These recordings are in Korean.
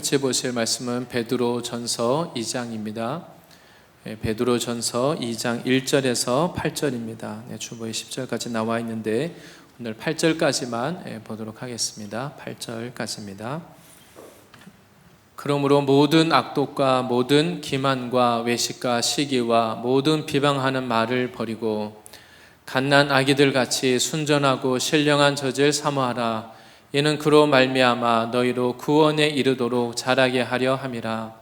같이 보실 말씀은 베드로전서 2장입니다. 베드로전서 2장 1절에서 8절입니다. 주보에 10절까지 나와 있는데 오늘 8절까지만 보도록 하겠습니다. 8절까지입니다. 그러므로 모든 악독과 모든 기만과 외식과 시기와 모든 비방하는 말을 버리고 갓난 아기들 같이 순전하고 신령한 젖을 사모하라. 이는 그로 말미암아 너희로 구원에 이르도록 자라게 하려 함이라.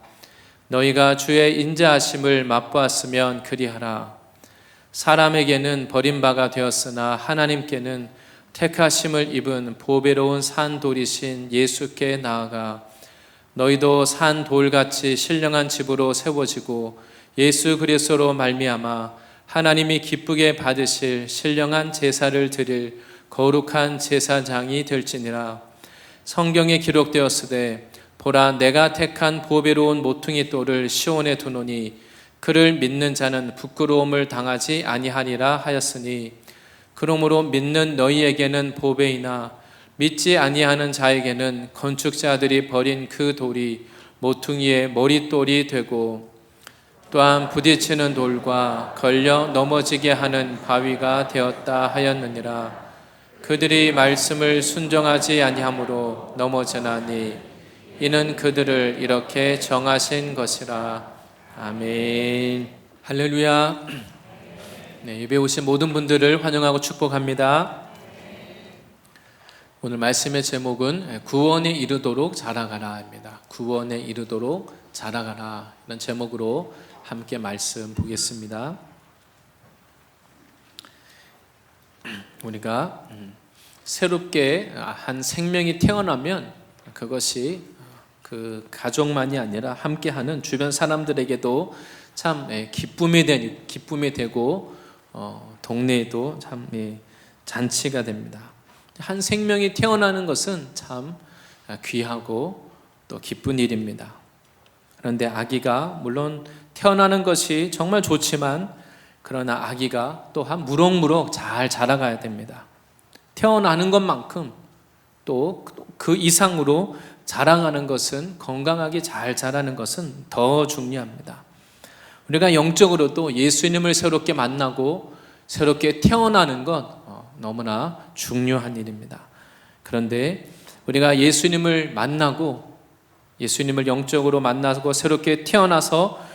너희가 주의 인자하심을 맛보았으면 그리하라. 사람에게는 버림바가 되었으나 하나님께는 택하심을 입은 보배로운 산돌이신 예수께 나아가 너희도 산돌같이 신령한 집으로 세워지고 예수 그리스도로 말미암아 하나님이 기쁘게 받으실 신령한 제사를 드릴 거룩한 제사장이 될지니라. 성경에 기록되었으되 보라 내가 택한 보배로운 모퉁이 돌을 시온에 두노니 그를 믿는 자는 부끄러움을 당하지 아니하리라 하였으니 그러므로 믿는 너희에게는 보배이나 믿지 아니하는 자에게는 건축자들이 버린 그 돌이 모퉁이의 머릿돌이 되고 또한 부딪히는 돌과 걸려 넘어지게 하는 바위가 되었다 하였느니라. 그들이 말씀을 순종하지 아니하므로 넘어지나니 이는 그들을 이렇게 정하신 것이라. 아멘. 할렐루야. 예배 오신 모든 분들을 환영하고 축복합니다. 오늘 말씀의 제목은 구원에 이르도록 자라가라입니다. 구원에 이르도록 자라가라, 이런 제목으로 함께 말씀 보겠습니다. 우리가 새롭게 한 생명이 태어나면 그것이 그 가족만이 아니라 함께하는 주변 사람들에게도 참 기쁨이 되고 동네에도 참 잔치가 됩니다. 한 생명이 태어나는 것은 참 귀하고 또 기쁜 일입니다. 그런데 아기가 물론 태어나는 것이 정말 좋지만 그러나 아기가 또한 무럭무럭 잘 자라가야 됩니다. 태어나는 것만큼 또 그 이상으로 자라가는 것은, 건강하게 잘 자라는 것은 더 중요합니다. 우리가 영적으로도 예수님을 새롭게 만나고 새롭게 태어나는 것 너무나 중요한 일입니다. 그런데 우리가 예수님을 만나고 예수님을 영적으로 만나고 새롭게 태어나서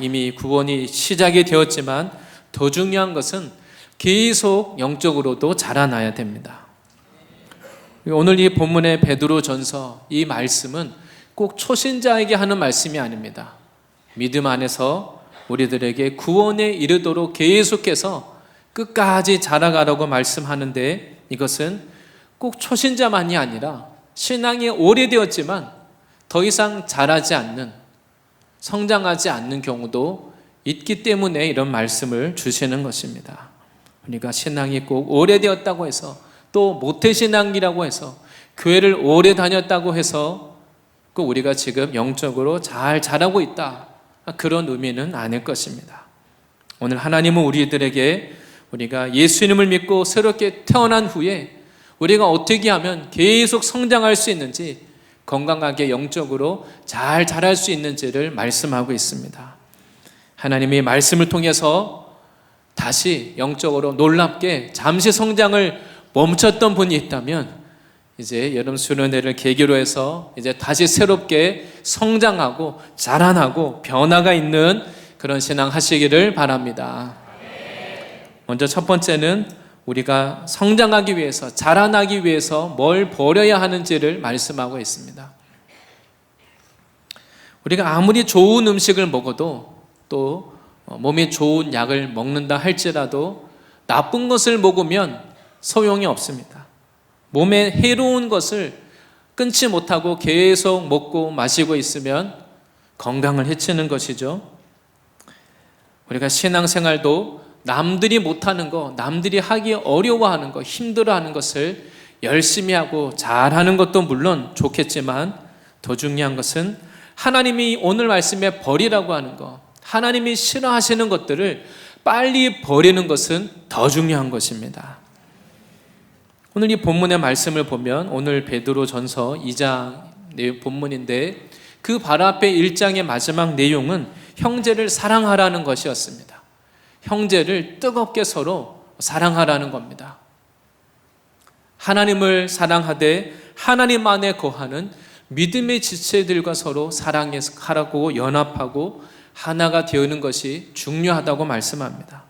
이미 구원이 시작이 되었지만 더 중요한 것은 계속 영적으로도 자라나야 됩니다. 오늘 이 본문의 베드로전서 이 말씀은 꼭 초신자에게 하는 말씀이 아닙니다. 믿음 안에서 우리들에게 구원에 이르도록 계속해서 끝까지 자라가라고 말씀하는데, 이것은 꼭 초신자만이 아니라 신앙이 오래되었지만 더 이상 자라지 않는, 성장하지 않는 경우도 있기 때문에 이런 말씀을 주시는 것입니다. 그러니까 신앙이 꼭 오래되었다고 해서, 또 모태신앙이라고 해서, 교회를 오래 다녔다고 해서 꼭 우리가 지금 영적으로 잘 자라고 있다, 그런 의미는 아닐 것입니다. 오늘 하나님은 우리들에게 우리가 예수님을 믿고 새롭게 태어난 후에 우리가 어떻게 하면 계속 성장할 수 있는지, 건강하게 영적으로 잘 자랄 수 있는지를 말씀하고 있습니다. 하나님이 말씀을 통해서 다시 영적으로 놀랍게 잠시 성장을 멈췄던 분이 있다면 이제 여름 수련회를 계기로 해서 이제 다시 새롭게 성장하고 자라나고 변화가 있는 그런 신앙 하시기를 바랍니다. 먼저 첫 번째는 우리가 성장하기 위해서, 자라나기 위해서 뭘 버려야 하는지를 말씀하고 있습니다. 우리가 아무리 좋은 음식을 먹어도, 또 몸에 좋은 약을 먹는다 할지라도 나쁜 것을 먹으면 소용이 없습니다. 몸에 해로운 것을 끊지 못하고 계속 먹고 마시고 있으면 건강을 해치는 것이죠. 우리가 신앙생활도 남들이 못하는 거, 남들이 하기 어려워하는 거, 힘들어하는 것을 열심히 하고 잘하는 것도 물론 좋겠지만 더 중요한 것은 하나님이 오늘 말씀에 버리라고 하는 거, 하나님이 싫어하시는 것들을 빨리 버리는 것은 더 중요한 것입니다. 오늘 이 본문의 말씀을 보면 오늘 베드로전서 2장 본문인데 그 바로 앞에 1장의 마지막 내용은 형제를 사랑하라는 것이었습니다. 형제를 뜨겁게 서로 사랑하라는 겁니다. 하나님을 사랑하되 하나님 안에 거하는 믿음의 지체들과 서로 사랑하라고 연합하고 하나가 되는 것이 중요하다고 말씀합니다.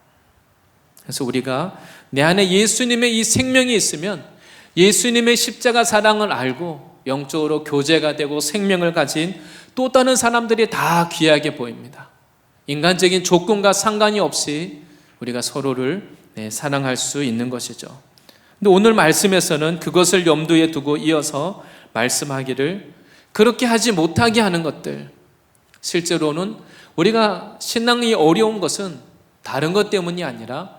그래서 우리가 내 안에 예수님의 이 생명이 있으면 예수님의 십자가 사랑을 알고 영적으로 교제가 되고 생명을 가진 또 다른 사람들이 다 귀하게 보입니다. 인간적인 조건과 상관이 없이 우리가 서로를 사랑할 수 있는 것이죠. 근데 오늘 말씀에서는 그것을 염두에 두고 이어서 말씀하기를 그렇게 하지 못하게 하는 것들, 실제로는 우리가 신앙이 어려운 것은 다른 것 때문이 아니라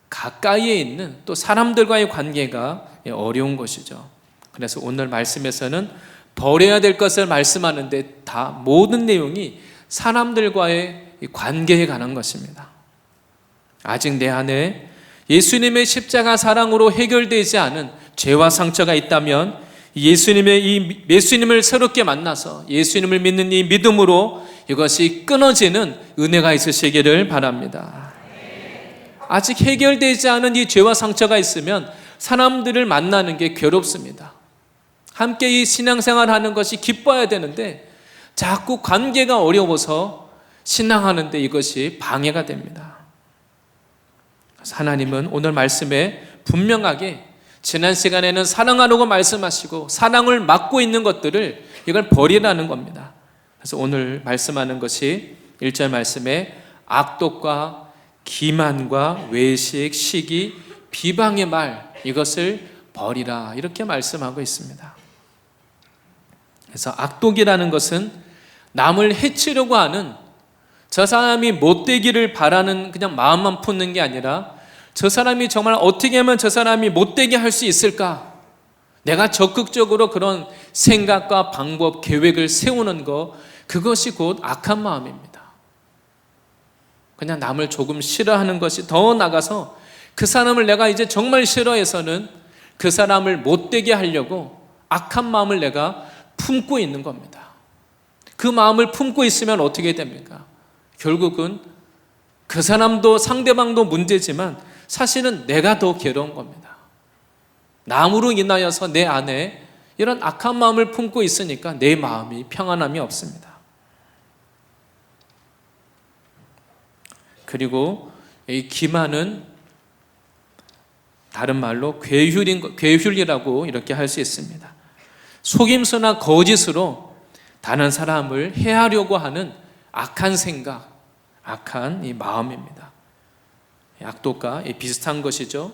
가까이에 있는 또 사람들과의 관계가 어려운 것이죠. 그래서 오늘 말씀에서는 버려야 될 것을 말씀하는데 다 모든 내용이 사람들과의 관계에 관한 것입니다. 아직 내 안에 예수님의 십자가 사랑으로 해결되지 않은 죄와 상처가 있다면 예수님을 새롭게 만나서 예수님을 믿는 이 믿음으로 이것이 끊어지는 은혜가 있으시기를 바랍니다. 아직 해결되지 않은 이 죄와 상처가 있으면 사람들을 만나는 게 괴롭습니다. 함께 이 신앙생활 하는 것이 기뻐야 되는데 자꾸 관계가 어려워서 신앙하는데 이것이 방해가 됩니다. 하나님은 오늘 말씀에 분명하게 지난 시간에는 사랑하라고 말씀하시고 사랑을 막고 있는 것들을 이걸 버리라는 겁니다. 그래서 오늘 말씀하는 것이 1절 말씀에 악독과 기만과 외식, 시기, 비방의 말 이것을 버리라 이렇게 말씀하고 있습니다. 그래서 악독이라는 것은 남을 해치려고 하는 저 사람이 못되기를 바라는 그냥 마음만 품는 게 아니라 저 사람이 정말 어떻게 하면 저 사람이 못되게 할 수 있을까? 내가 적극적으로 그런 생각과 방법, 계획을 세우는 것 그것이 곧 악한 마음입니다. 그냥 남을 조금 싫어하는 것이 더 나가서 그 사람을 내가 이제 정말 싫어해서는 그 사람을 못되게 하려고 악한 마음을 내가 품고 있는 겁니다. 그 마음을 품고 있으면 어떻게 됩니까? 결국은 그 사람도 상대방도 문제지만 사실은 내가 더 괴로운 겁니다. 남으로 인하여서 내 안에 이런 악한 마음을 품고 있으니까 내 마음이 평안함이 없습니다. 그리고 이 기만은 다른 말로 괴휼이라고 이렇게 할 수 있습니다. 속임수나 거짓으로 다른 사람을 해하려고 하는 악한 생각, 악한 이 마음입니다. 악독과 비슷한 것이죠.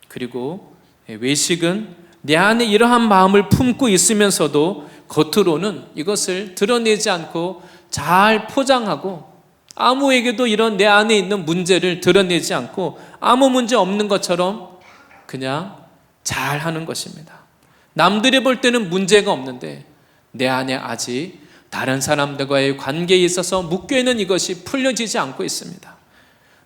그리고 외식은 내 안에 이러한 마음을 품고 있으면서도 겉으로는 이것을 드러내지 않고 잘 포장하고 아무에게도 이런 내 안에 있는 문제를 드러내지 않고 아무 문제 없는 것처럼 그냥 잘 하는 것입니다. 남들이 볼 때는 문제가 없는데 내 안에 아직 다른 사람들과의 관계에 있어서 묶여있는 이것이 풀려지지 않고 있습니다.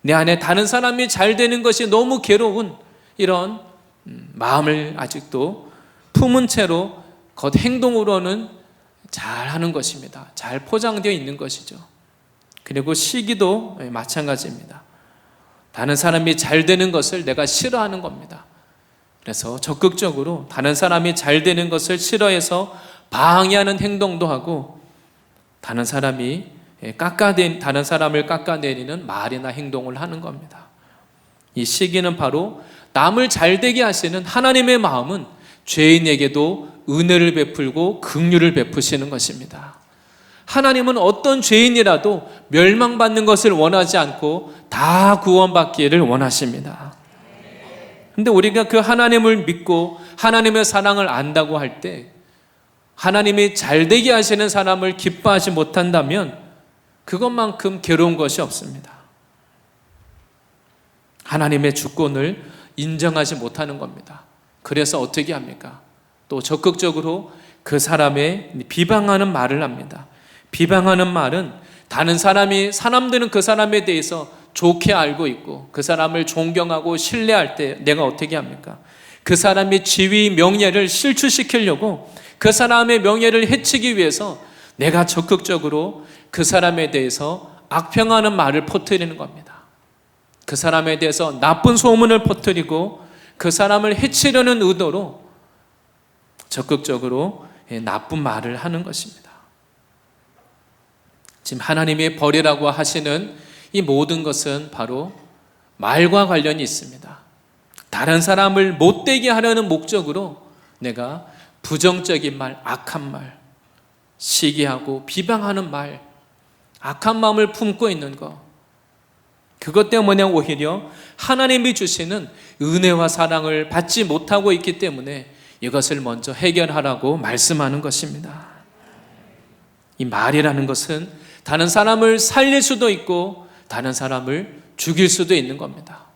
내 안에 다른 사람이 잘 되는 것이 너무 괴로운 이런 마음을 아직도 품은 채로 겉 행동으로는 잘 하는 것입니다. 잘 포장되어 있는 것이죠. 그리고 시기도 마찬가지입니다. 다른 사람이 잘 되는 것을 내가 싫어하는 겁니다. 그래서 적극적으로 다른 사람이 잘 되는 것을 싫어해서 방해하는 행동도 하고 다른 사람을 깎아내리는 말이나 행동을 하는 겁니다. 이 시기는 바로 남을 잘 되게 하시는 하나님의 마음은 죄인에게도 은혜를 베풀고 긍휼을 베푸시는 것입니다. 하나님은 어떤 죄인이라도 멸망받는 것을 원하지 않고 다 구원받기를 원하십니다. 그런데 우리가 그 하나님을 믿고 하나님의 사랑을 안다고 할 때 하나님이 잘되게 하시는 사람을 기뻐하지 못한다면 그것만큼 괴로운 것이 없습니다. 하나님의 주권을 인정하지 못하는 겁니다. 그래서 어떻게 합니까? 또 적극적으로 그 사람의 비방하는 말을 합니다. 비방하는 말은 사람들은 그 사람에 대해서 좋게 알고 있고 그 사람을 존경하고 신뢰할 때 내가 어떻게 합니까? 그 사람의 지위, 명예를 실추시키려고 그 사람의 명예를 해치기 위해서 내가 적극적으로 그 사람에 대해서 악평하는 말을 퍼뜨리는 겁니다. 그 사람에 대해서 나쁜 소문을 퍼뜨리고 그 사람을 해치려는 의도로 적극적으로 나쁜 말을 하는 것입니다. 지금 하나님이 버리라고 하시는 이 모든 것은 바로 말과 관련이 있습니다. 다른 사람을 못되게 하려는 목적으로 내가 부정적인 말, 악한 말, 시기하고 비방하는 말, 악한 마음을 품고 있는 것, 그것 때문에 오히려 하나님이 주시는 은혜와 사랑을 받지 못하고 있기 때문에 이것을 먼저 해결하라고 말씀하는 것입니다. 이 말이라는 것은 다른 사람을 살릴 수도 있고 다른 사람을 죽일 수도 있는 겁니다.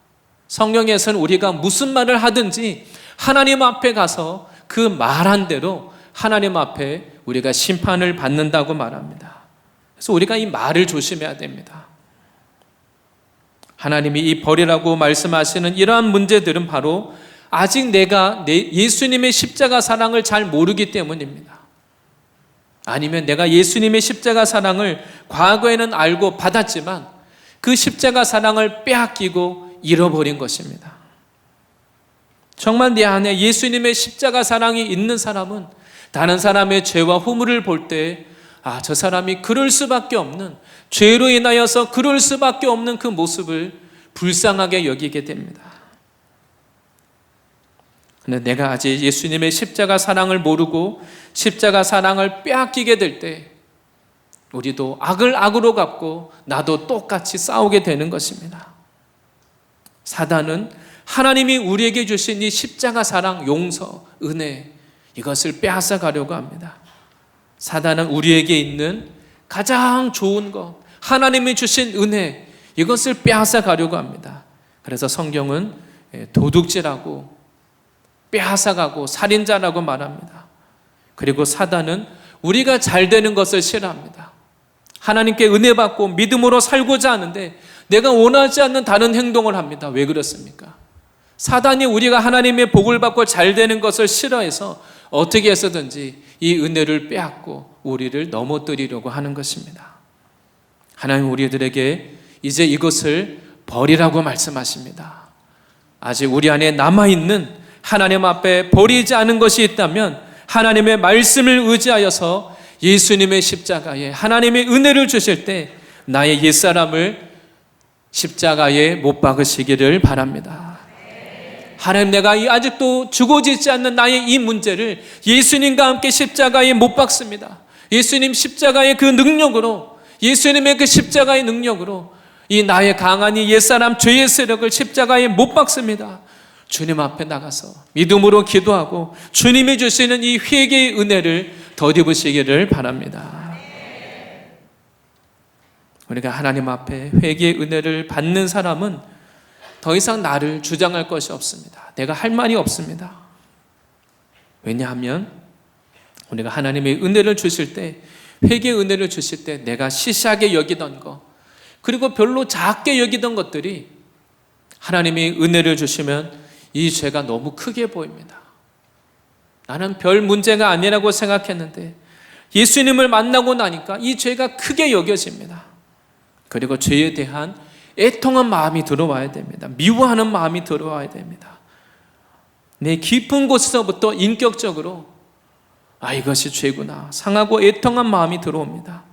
성경에서는 우리가 무슨 말을 하든지 하나님 앞에 가서 그 말한 대로 하나님 앞에 우리가 심판을 받는다고 말합니다. 그래서 우리가 이 말을 조심해야 됩니다. 하나님이 이 버리라고 말씀하시는 이러한 문제들은 바로 아직 내가 예수님의 십자가 사랑을 잘 모르기 때문입니다. 아니면 내가 예수님의 십자가 사랑을 과거에는 알고 받았지만 그 십자가 사랑을 빼앗기고 잃어버린 것입니다. 정말 내 안에 예수님의 십자가 사랑이 있는 사람은 다른 사람의 죄와 허물을 볼 때 저 사람이 그럴 수밖에 없는, 죄로 인하여서 그럴 수밖에 없는 그 모습을 불쌍하게 여기게 됩니다. 그런데 내가 아직 예수님의 십자가 사랑을 모르고 십자가 사랑을 빼앗기게 될 때 우리도 악을 악으로 갚고 나도 똑같이 싸우게 되는 것입니다. 사단은 하나님이 우리에게 주신 이 십자가 사랑, 용서, 은혜, 이것을 빼앗아 가려고 합니다. 사단은 우리에게 있는 가장 좋은 것, 하나님이 주신 은혜, 이것을 빼앗아 가려고 합니다. 그래서 성경은 도둑질하고 빼앗아가고 살인자라고 말합니다. 그리고 사단은 우리가 잘 되는 것을 싫어합니다. 하나님께 은혜 받고 믿음으로 살고자 하는데 내가 원하지 않는 다른 행동을 합니다. 왜 그렇습니까? 사단이 우리가 하나님의 복을 받고 잘 되는 것을 싫어해서 어떻게 해서든지 이 은혜를 빼앗고 우리를 넘어뜨리려고 하는 것입니다. 하나님 우리들에게 이제 이것을 버리라고 말씀하십니다. 아직 우리 안에 남아있는 하나님 앞에 버리지 않은 것이 있다면 하나님의 말씀을 의지하여서 예수님의 십자가에 하나님의 은혜를 주실 때 나의 옛사람을 십자가에 못 박으시기를 바랍니다. 하나님, 내가 아직도 죽어지지 않는 나의 이 문제를 예수님과 함께 십자가에 못 박습니다. 예수님 십자가의 그 능력으로, 예수님의 그 십자가의 능력으로 이 나의 강한 이 옛사람 죄의 세력을 십자가에 못 박습니다. 주님 앞에 나가서 믿음으로 기도하고 주님이 주시는 이 회개의 은혜를 덧입으시기를 바랍니다. 우리가 하나님 앞에 회개의 은혜를 받는 사람은 더 이상 나를 주장할 것이 없습니다. 내가 할 말이 없습니다. 왜냐하면 우리가 하나님의 은혜를 주실 때, 회개의 은혜를 주실 때 내가 시시하게 여기던 것, 그리고 별로 작게 여기던 것들이 하나님이 은혜를 주시면 이 죄가 너무 크게 보입니다. 나는 별 문제가 아니라고 생각했는데 예수님을 만나고 나니까 이 죄가 크게 여겨집니다. 그리고 죄에 대한 애통한 마음이 들어와야 됩니다. 미워하는 마음이 들어와야 됩니다. 내 깊은 곳에서부터 인격적으로 이것이 죄구나, 상하고 애통한 마음이 들어옵니다.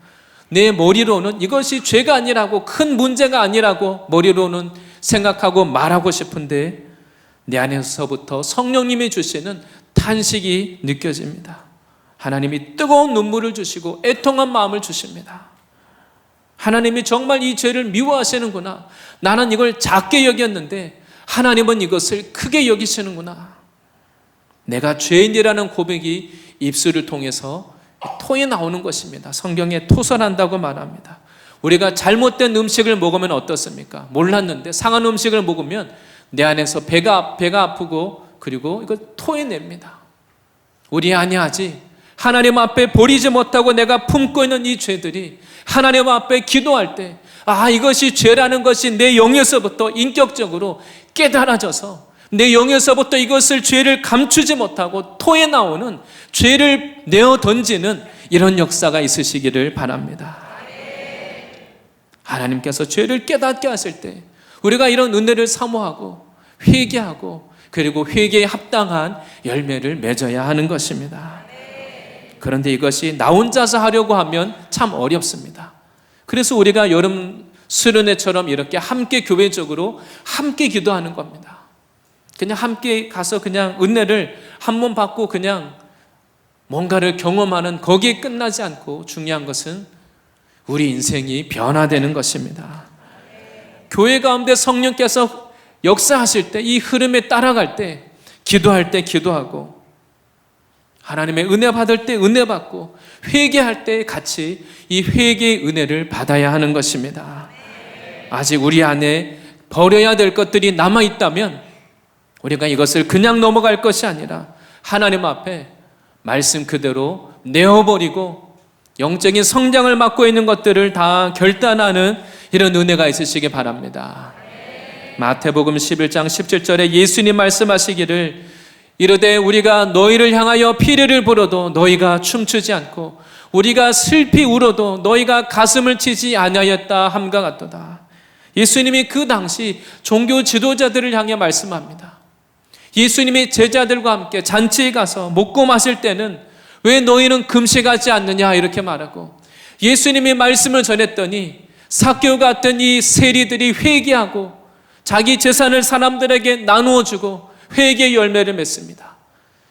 내 머리로는 이것이 죄가 아니라고, 큰 문제가 아니라고 머리로는 생각하고 말하고 싶은데 내 안에서부터 성령님이 주시는 탄식이 느껴집니다. 하나님이 뜨거운 눈물을 주시고 애통한 마음을 주십니다. 하나님이 정말 이 죄를 미워하시는구나. 나는 이걸 작게 여겼는데 하나님은 이것을 크게 여기시는구나. 내가 죄인이라는 고백이 입술을 통해서 토에 나오는 것입니다. 성경에 토설한다고 말합니다. 우리가 잘못된 음식을 먹으면 어떻습니까? 몰랐는데 상한 음식을 먹으면 내 안에서 배가 아프고 그리고 이걸 토해냅니다. 우리 안에 아직 하나님 앞에 버리지 못하고 내가 품고 있는 이 죄들이 하나님 앞에 기도할 때 이것이 죄라는 것이 내 영에서부터 인격적으로 깨달아져서 내 영에서부터 이것을 죄를 감추지 못하고 토해 나오는 죄를 내어 던지는 이런 역사가 있으시기를 바랍니다. 하나님께서 죄를 깨닫게 하실 때 우리가 이런 은혜를 사모하고 회개하고 그리고 회개에 합당한 열매를 맺어야 하는 것입니다. 그런데 이것이 나 혼자서 하려고 하면 참 어렵습니다. 그래서 우리가 여름 수련회처럼 이렇게 함께 교회적으로 함께 기도하는 겁니다. 그냥 함께 가서 그냥 은혜를 한 번 받고 그냥 뭔가를 경험하는 거기에 끝나지 않고 중요한 것은 우리 인생이 변화되는 것입니다. 교회 가운데 성령께서 역사하실 때 이 흐름에 따라갈 때 기도할 때 기도하고 하나님의 은혜 받을 때 은혜 받고 회개할 때 같이 이 회개의 은혜를 받아야 하는 것입니다. 아직 우리 안에 버려야 될 것들이 남아있다면 우리가 이것을 그냥 넘어갈 것이 아니라 하나님 앞에 말씀 그대로 내어버리고 영적인 성장을 맡고 있는 것들을 다 결단하는 이런 은혜가 있으시기 바랍니다. 마태복음 11장 17절에 예수님 말씀하시기를 이르되 우리가 너희를 향하여 피리를 불어도 너희가 춤추지 않고 우리가 슬피 울어도 너희가 가슴을 치지 아니하였다 함과 같도다. 예수님이 그 당시 종교 지도자들을 향해 말씀합니다. 예수님이 제자들과 함께 잔치에 가서 먹고 마실 때는 왜 너희는 금식하지 않느냐 이렇게 말하고 예수님이 말씀을 전했더니 삭개오 같은 이 세리들이 회개하고 자기 재산을 사람들에게 나누어 주고 회개의 열매를 맺습니다.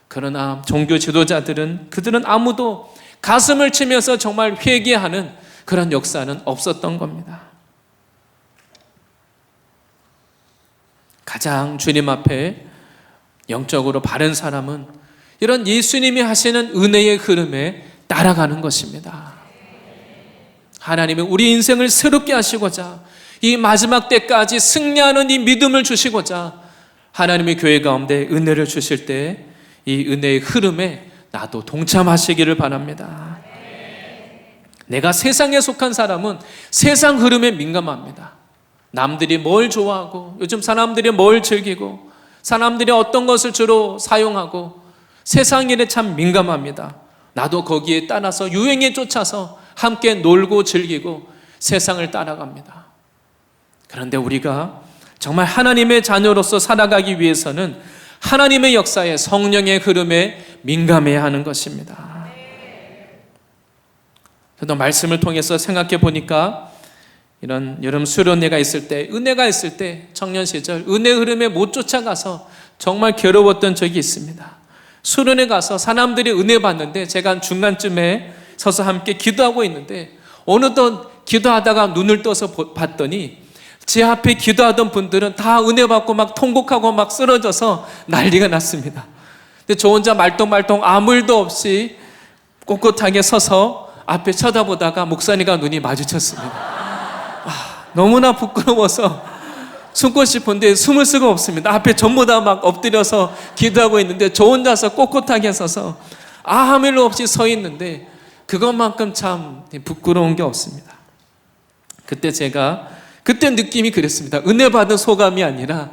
그러나 종교 지도자들은 그들은 아무도 가슴을 치면서 정말 회개하는 그런 역사는 없었던 겁니다. 가장 주님 앞에 영적으로 바른 사람은 이런 예수님이 하시는 은혜의 흐름에 따라가는 것입니다. 하나님은 우리 인생을 새롭게 하시고자 이 마지막 때까지 승리하는 이 믿음을 주시고자 하나님의 교회 가운데 은혜를 주실 때 이 은혜의 흐름에 나도 동참하시기를 바랍니다. 내가 세상에 속한 사람은 세상 흐름에 민감합니다. 남들이 뭘 좋아하고 요즘 사람들이 뭘 즐기고 사람들이 어떤 것을 주로 사용하고 세상 일에 참 민감합니다. 나도 거기에 따라서 유행에 쫓아서 함께 놀고 즐기고 세상을 따라갑니다. 그런데 우리가 정말 하나님의 자녀로서 살아가기 위해서는 하나님의 역사에 성령의 흐름에 민감해야 하는 것입니다. 저도 말씀을 통해서 생각해 보니까 이런 여름 수련회가 있을 때 은혜가 있을 때 청년 시절 은혜 흐름에 못 쫓아가서 정말 괴로웠던 적이 있습니다. 수련회 가서 사람들이 은혜 받는데 제가 중간쯤에 서서 함께 기도하고 있는데 어느덧 기도하다가 눈을 떠서 봤더니 제 앞에 기도하던 분들은 다 은혜 받고 막 통곡하고 막 쓰러져서 난리가 났습니다. 근데 저 혼자 말똥말똥 아무 일도 없이 꼿꼿하게 서서 앞에 쳐다보다가 목사님과 눈이 마주쳤습니다. 너무나 부끄러워서 숨고 싶은데 숨을 수가 없습니다. 앞에 전부 다 막 엎드려서 기도하고 있는데 저 혼자서 꼿꼿하게 서서 아무 일 없이 서 있는데 그것만큼 참 부끄러운 게 없습니다. 그때 느낌이 그랬습니다. 은혜 받은 소감이 아니라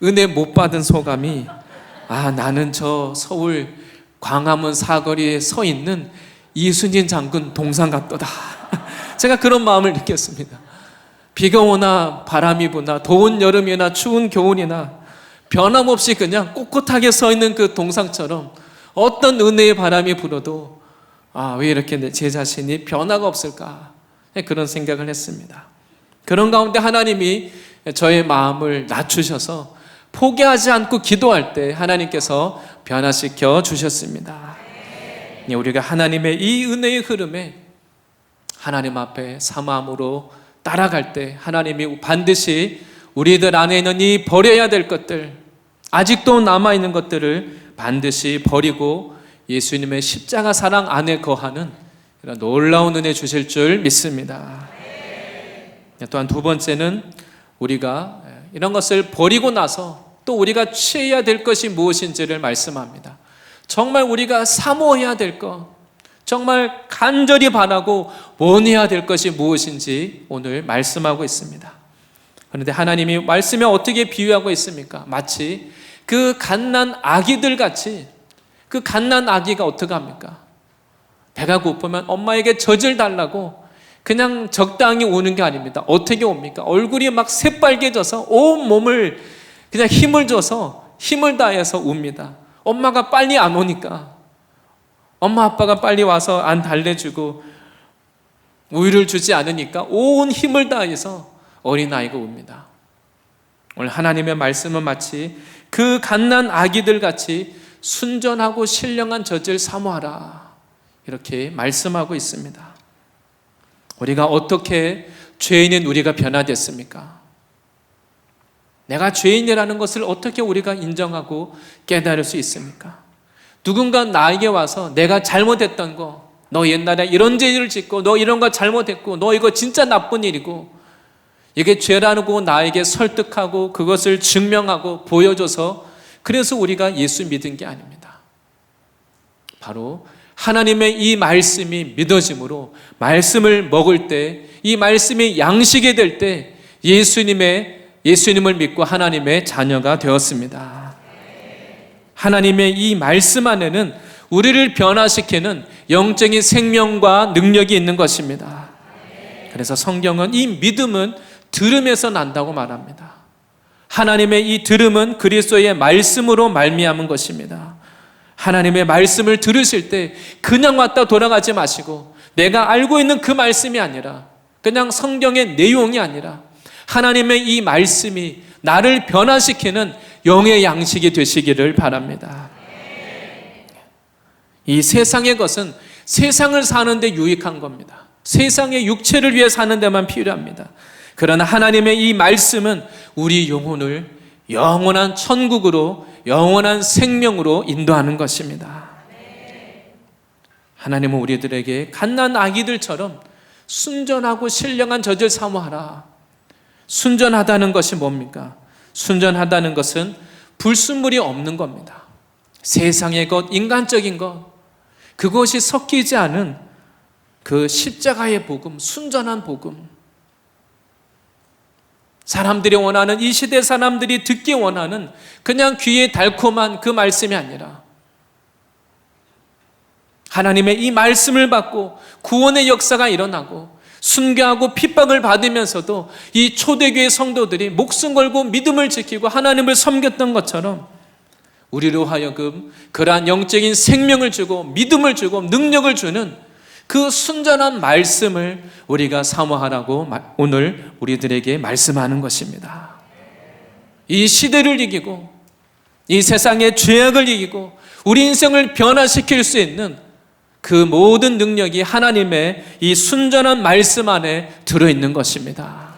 은혜 못 받은 소감이 나는 저 서울 광화문 사거리에 서 있는 이순신 장군 동상 같도다. 제가 그런 마음을 느꼈습니다. 비가 오나 바람이 부나 더운 여름이나 추운 겨울이나 변함없이 그냥 꼿꼿하게 서 있는 그 동상처럼 어떤 은혜의 바람이 불어도 왜 이렇게 제 자신이 변화가 없을까 그런 생각을 했습니다. 그런 가운데 하나님이 저의 마음을 낮추셔서 포기하지 않고 기도할 때 하나님께서 변화시켜 주셨습니다. 우리가 하나님의 이 은혜의 흐름에 하나님 앞에 사모함으로 따라갈 때 하나님이 반드시 우리들 안에 있는 이 버려야 될 것들, 아직도 남아있는 것들을 반드시 버리고 예수님의 십자가 사랑 안에 거하는 이런 놀라운 은혜 주실 줄 믿습니다. 또한 두 번째는 우리가 이런 것을 버리고 나서 또 우리가 취해야 될 것이 무엇인지를 말씀합니다. 정말 우리가 사모해야 될 것, 정말 간절히 바라고 원해야 될 것이 무엇인지 오늘 말씀하고 있습니다. 그런데 하나님이 말씀에 어떻게 비유하고 있습니까? 마치 그 갓난 아기들 같이, 그 갓난 아기가 어떻게 합니까? 배가 고프면 엄마에게 젖을 달라고 그냥 적당히 우는 게 아닙니다. 어떻게 옵니까? 얼굴이 막 새빨개져서 온 몸을 그냥 힘을 줘서 힘을 다해서 웁니다. 엄마가 빨리 안 오니까, 엄마 아빠가 빨리 와서 안 달래주고 우유를 주지 않으니까 온 힘을 다해서 어린아이가 웁니다. 오늘 하나님의 말씀은 마치 그 갓난 아기들 같이 순전하고 신령한 젖을 사모하라, 이렇게 말씀하고 있습니다. 우리가 어떻게 죄인인 우리가 변화됐습니까? 내가 죄인이라는 것을 어떻게 우리가 인정하고 깨달을 수 있습니까? 누군가 나에게 와서 내가 잘못했던 거, 너 옛날에 이런 죄를 짓고 너 이런 거 잘못했고 너 이거 진짜 나쁜 일이고, 이게 죄라고 나에게 설득하고 그것을 증명하고 보여줘서 그래서 우리가 예수 믿은 게 아닙니다. 바로 하나님의 이 말씀이 믿어짐으로 말씀을 먹을 때, 이 말씀이 양식이 될 때 예수님을 믿고 하나님의 자녀가 되었습니다. 하나님의 이 말씀 안에는 우리를 변화시키는 영적인 생명과 능력이 있는 것입니다. 그래서 성경은 이 믿음은 들음에서 난다고 말합니다. 하나님의 이 들음은 그리스도의 말씀으로 말미암은 것입니다. 하나님의 말씀을 들으실 때 그냥 왔다 돌아가지 마시고, 내가 알고 있는 그 말씀이 아니라, 그냥 성경의 내용이 아니라 하나님의 이 말씀이 나를 변화시키는 영의 양식이 되시기를 바랍니다. 이 세상의 것은 세상을 사는데 유익한 겁니다. 세상의 육체를 위해 사는 데만 필요합니다. 그러나 하나님의 이 말씀은 우리 영혼을 영원한 천국으로, 영원한 생명으로 인도하는 것입니다. 하나님은 우리들에게 갓난 아기들처럼 순전하고 신령한 젖을 사모하라. 순전하다는 것이 뭡니까? 순전하다는 것은 불순물이 없는 겁니다. 세상의 것, 인간적인 것, 그것이 섞이지 않은 그 십자가의 복음, 순전한 복음. 사람들이 원하는, 이 시대 사람들이 듣기 원하는 그냥 귀에 달콤한 그 말씀이 아니라 하나님의 이 말씀을 받고 구원의 역사가 일어나고 순교하고 핍박을 받으면서도 이 초대교회 성도들이 목숨 걸고 믿음을 지키고 하나님을 섬겼던 것처럼 우리로 하여금 그러한 영적인 생명을 주고 믿음을 주고 능력을 주는 그 순전한 말씀을 우리가 사모하라고 오늘 우리들에게 말씀하는 것입니다. 이 시대를 이기고 이 세상의 죄악을 이기고 우리 인생을 변화시킬 수 있는 그 모든 능력이 하나님의 이 순전한 말씀 안에 들어있는 것입니다.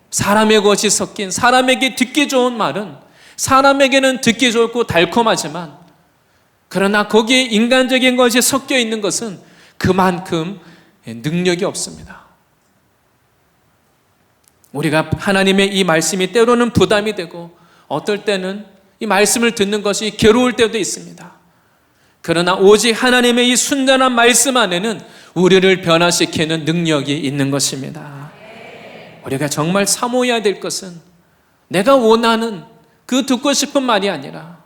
사람의 것이 섞인, 사람에게 듣기 좋은 말은 사람에게는 듣기 좋고 달콤하지만, 그러나 거기에 인간적인 것이 섞여 있는 것은 그만큼 능력이 없습니다. 우리가 하나님의 이 말씀이 때로는 부담이 되고 어떨 때는 이 말씀을 듣는 것이 괴로울 때도 있습니다. 그러나 오직 하나님의 이 순전한 말씀 안에는 우리를 변화시키는 능력이 있는 것입니다. 우리가 정말 사모해야 될 것은 내가 원하는 그 듣고 싶은 말이 아니라